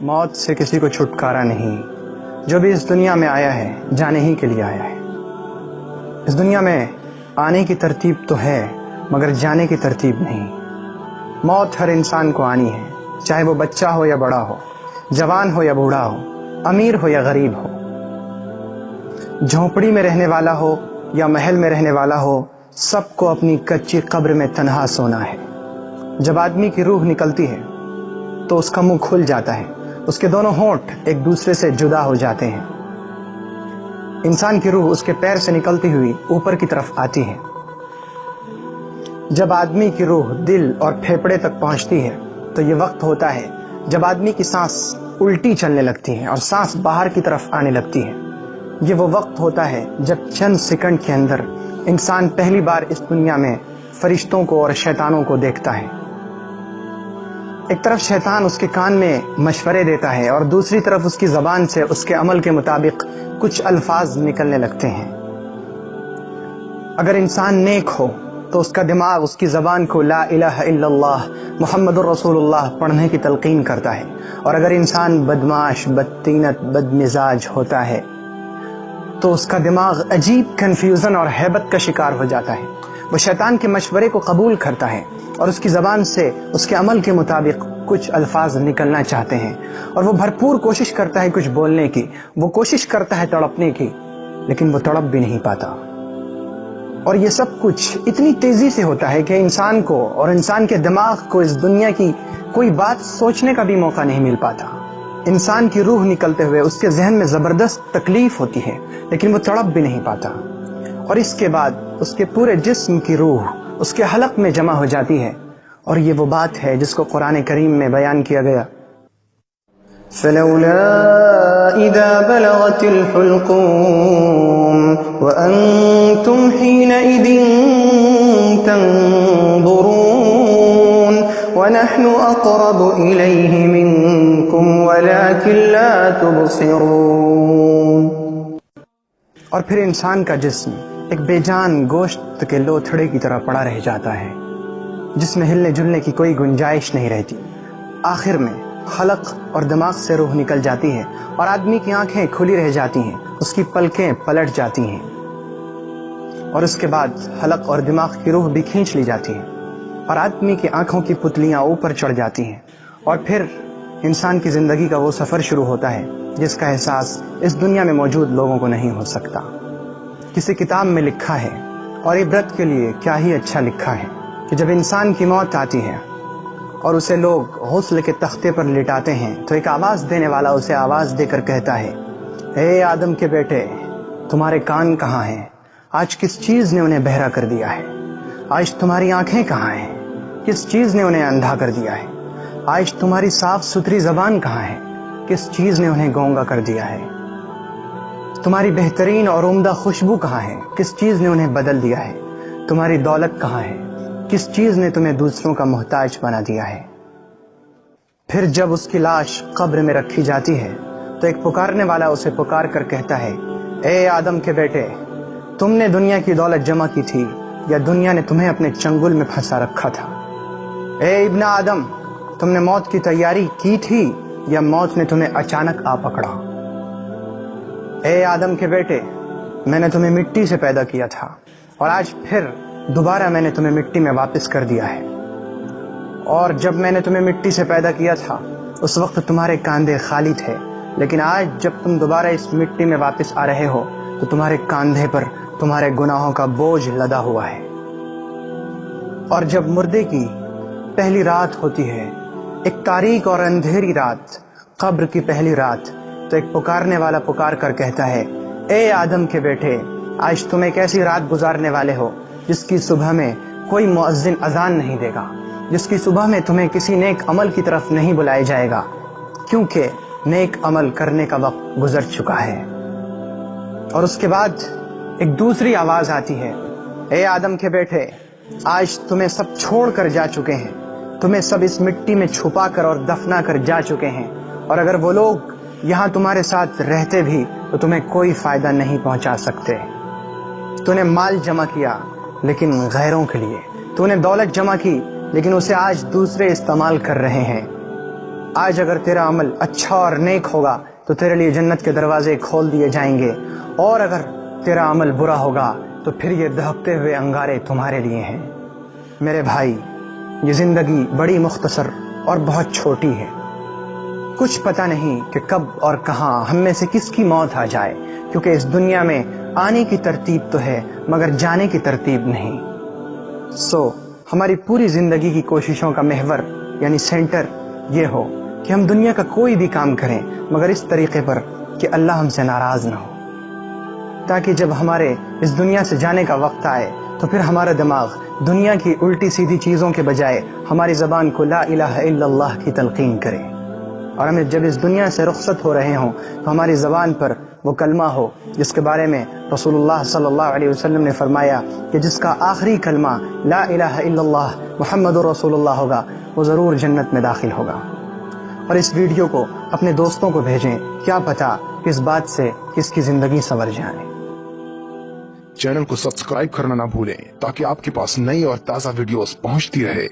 موت سے کسی کو چھٹکارا نہیں، جو بھی اس دنیا میں آیا ہے جانے ہی کے لیے آیا ہے۔ اس دنیا میں آنے کی ترتیب تو ہے مگر جانے کی ترتیب نہیں۔ موت ہر انسان کو آنی ہے، چاہے وہ بچہ ہو یا بڑا ہو، جوان ہو یا بوڑھا ہو، امیر ہو یا غریب ہو، جھونپڑی میں رہنے والا ہو یا محل میں رہنے والا ہو، سب کو اپنی کچی قبر میں تنہا سونا ہے۔ جب آدمی کی روح نکلتی ہے تو اس کا منہ کھل جاتا ہے، اس کے دونوں ہونٹ ایک دوسرے سے جدا ہو جاتے ہیں۔ انسان کی روح اس کے پیر سے نکلتی ہوئی اوپر کی طرف آتی ہے۔ جب آدمی کی روح دل اور پھیپھڑے تک پہنچتی ہے تو یہ وقت ہوتا ہے جب آدمی کی سانس الٹی چلنے لگتی ہے اور سانس باہر کی طرف آنے لگتی ہے۔ یہ وہ وقت ہوتا ہے جب چند سیکنڈ کے اندر انسان پہلی بار اس دنیا میں فرشتوں کو اور شیطانوں کو دیکھتا ہے۔ ایک طرف شیطان اس کے کان میں مشورے دیتا ہے اور دوسری طرف اس کی زبان سے اس کے عمل کے مطابق کچھ الفاظ نکلنے لگتے ہیں۔ اگر انسان نیک ہو تو اس کا دماغ اس کی زبان کو لا الہ الا اللہ محمد الرسول اللہ پڑھنے کی تلقین کرتا ہے، اور اگر انسان بدمعاش، بدطینت، بدمزاج ہوتا ہے تو اس کا دماغ عجیب کنفیوژن اور ہیبت کا شکار ہو جاتا ہے۔ وہ شیطان کے مشورے کو قبول کرتا ہے اور اس کی زبان سے اس کے عمل کے مطابق کچھ الفاظ نکلنا چاہتے ہیں، اور وہ بھرپور کوشش کرتا ہے کچھ بولنے کی، وہ کوشش کرتا ہے تڑپنے کی، لیکن وہ تڑپ بھی نہیں پاتا۔ اور یہ سب کچھ اتنی تیزی سے ہوتا ہے کہ انسان کو اور انسان کے دماغ کو اس دنیا کی کوئی بات سوچنے کا بھی موقع نہیں مل پاتا۔ انسان کی روح نکلتے ہوئے اس کے ذہن میں زبردست تکلیف ہوتی ہے لیکن وہ تڑپ بھی نہیں پاتا، اور اس کے بعد اس کے پورے جسم کی روح اس کے حلق میں جمع ہو جاتی ہے، اور یہ وہ بات ہے جس کو قرآن کریم میں بیان کیا گیا۔ فَلَوْلَا إِذَا بَلَغَتِ الْحُلْقُومَ وَأَنْتُمْ حِينَئِذٍ تَنظُرُونَ وَنَحْنُ أَقْرَبُ إِلَيْهِ مِنْكُمْ وَلَكِنْ لَا تُبْصِرُونَ۔ اور پھر انسان کا جسم ایک بے جان گوشت کے لوتھڑے کی طرح پڑا رہ جاتا ہے جس میں ہلنے جلنے کی کوئی گنجائش نہیں رہتی۔ آخر میں حلق اور دماغ سے روح نکل جاتی ہے اور آدمی کی آنکھیں کھلی رہ جاتی ہیں، اس کی پلکیں پلٹ جاتی ہیں، اور اس کے بعد حلق اور دماغ کی روح بھی کھینچ لی جاتی ہے اور آدمی کی آنکھوں کی پتلیاں اوپر چڑھ جاتی ہیں، اور پھر انسان کی زندگی کا وہ سفر شروع ہوتا ہے جس کا احساس اس دنیا میں موجود لوگوں کو نہیں ہو سکتا۔ کسی کتاب میں لکھا ہے، اور عبرت کے لیے کیا ہی اچھا لکھا ہے، کہ جب انسان کی موت آتی ہے اور اسے لوگ غسل کے تختے پر لٹاتے ہیں تو ایک آواز دینے والا اسے آواز دے کر کہتا ہے، اے آدم کے بیٹے، تمہارے کان کہاں ہیں؟ آج کس چیز نے انہیں بہرا کر دیا ہے؟ آج تمہاری آنکھیں کہاں ہیں؟ کس چیز نے انہیں اندھا کر دیا ہے؟ آج تمہاری صاف ستھری زبان کہاں ہے؟ کس چیز نے انہیں گونگا کر دیا ہے؟ تمہاری بہترین اور عمدہ خوشبو کہاں ہے؟ کس چیز نے انہیں بدل دیا ہے؟ تمہاری دولت کہاں ہے؟ کس چیز نے تمہیں دوسروں کا محتاج بنا دیا ہے؟ پھر جب اس کی لاش قبر میں رکھی جاتی ہے تو ایک پکارنے والا اسے پکار کر کہتا ہے، اے آدم کے بیٹے، تم نے دنیا کی دولت جمع کی تھی یا دنیا نے تمہیں اپنے چنگل میں پھنسا رکھا تھا؟ اے ابن آدم، تم نے موت کی تیاری کی تھی یا موت نے تمہیں اچانک آ پکڑا؟ اے آدم کے بیٹے، میں نے تمہیں مٹی سے پیدا کیا تھا اور آج پھر دوبارہ میں نے تمہیں مٹی میں واپس کر دیا ہے، اور جب میں نے تمہیں مٹی سے پیدا کیا تھا اس وقت تمہارے کاندھے خالی تھے، لیکن آج جب تم دوبارہ اس مٹی میں واپس آ رہے ہو تو تمہارے کاندھے پر تمہارے گناہوں کا بوجھ لدا ہوا ہے۔ اور جب مردے کی پہلی رات ہوتی ہے، ایک تاریک اور اندھیری رات، قبر کی پہلی رات، تو ایک پکارنے والا پکار کر کہتا ہے، اے آدم کے بیٹے، آج تم ایک ایسی رات گزارنے والے ہو جس کی صبح میں کوئی مؤذن اذان نہیں دے گا، جس کی صبح میں تمہیں کسی نیک عمل کی طرف نہیں بلائے جائے گا، کیونکہ نیک عمل کرنے کا وقت گزر چکا ہے۔ اور اس کے بعد ایک دوسری آواز آتی ہے، اے آدم کے بیٹے، آج تمہیں سب چھوڑ کر جا چکے ہیں، تمہیں سب اس مٹی میں چھپا کر اور دفنا کر جا چکے ہیں، اور اگر وہ لوگ یہاں تمہارے ساتھ رہتے بھی تو تمہیں کوئی فائدہ نہیں پہنچا سکتے۔ تو نے مال جمع کیا لیکن غیروں کے لیے، تو نے دولت جمع کی لیکن اسے آج دوسرے استعمال کر رہے ہیں۔ آج اگر تیرا عمل اچھا اور نیک ہوگا تو تیرے لیے جنت کے دروازے کھول دیے جائیں گے، اور اگر تیرا عمل برا ہوگا تو پھر یہ دہکتے ہوئے انگارے تمہارے لیے ہیں۔ میرے بھائی، یہ زندگی بڑی مختصر اور بہت چھوٹی ہے۔ کچھ پتہ نہیں کہ کب اور کہاں ہم میں سے کس کی موت آ جائے، کیونکہ اس دنیا میں آنے کی ترتیب تو ہے مگر جانے کی ترتیب نہیں۔ ہماری پوری زندگی کی کوششوں کا محور یعنی سینٹر یہ ہو کہ ہم دنیا کا کوئی بھی کام کریں مگر اس طریقے پر کہ اللہ ہم سے ناراض نہ ہو، تاکہ جب ہمارے اس دنیا سے جانے کا وقت آئے تو پھر ہمارا دماغ دنیا کی الٹی سیدھی چیزوں کے بجائے ہماری زبان کو لا الہ الا اللہ کی تلقین کرے، اور ہمیں جب اس دنیا سے رخصت ہو رہے ہوں تو ہماری زبان پر وہ کلمہ ہو جس کے بارے میں رسول اللہ صلی اللہ علیہ وسلم نے فرمایا کہ جس کا آخری کلمہ لا الہ الا اللہ محمد رسول اللہ ہوگا وہ ضرور جنت میں داخل ہوگا۔ اور اس ویڈیو کو اپنے دوستوں کو بھیجیں، کیا پتہ اس بات سے کس کی زندگی سنور جائے۔ چینل کو سبسکرائب کرنا نہ بھولیں تاکہ آپ کے پاس نئی اور تازہ ویڈیوز پہنچتی رہے۔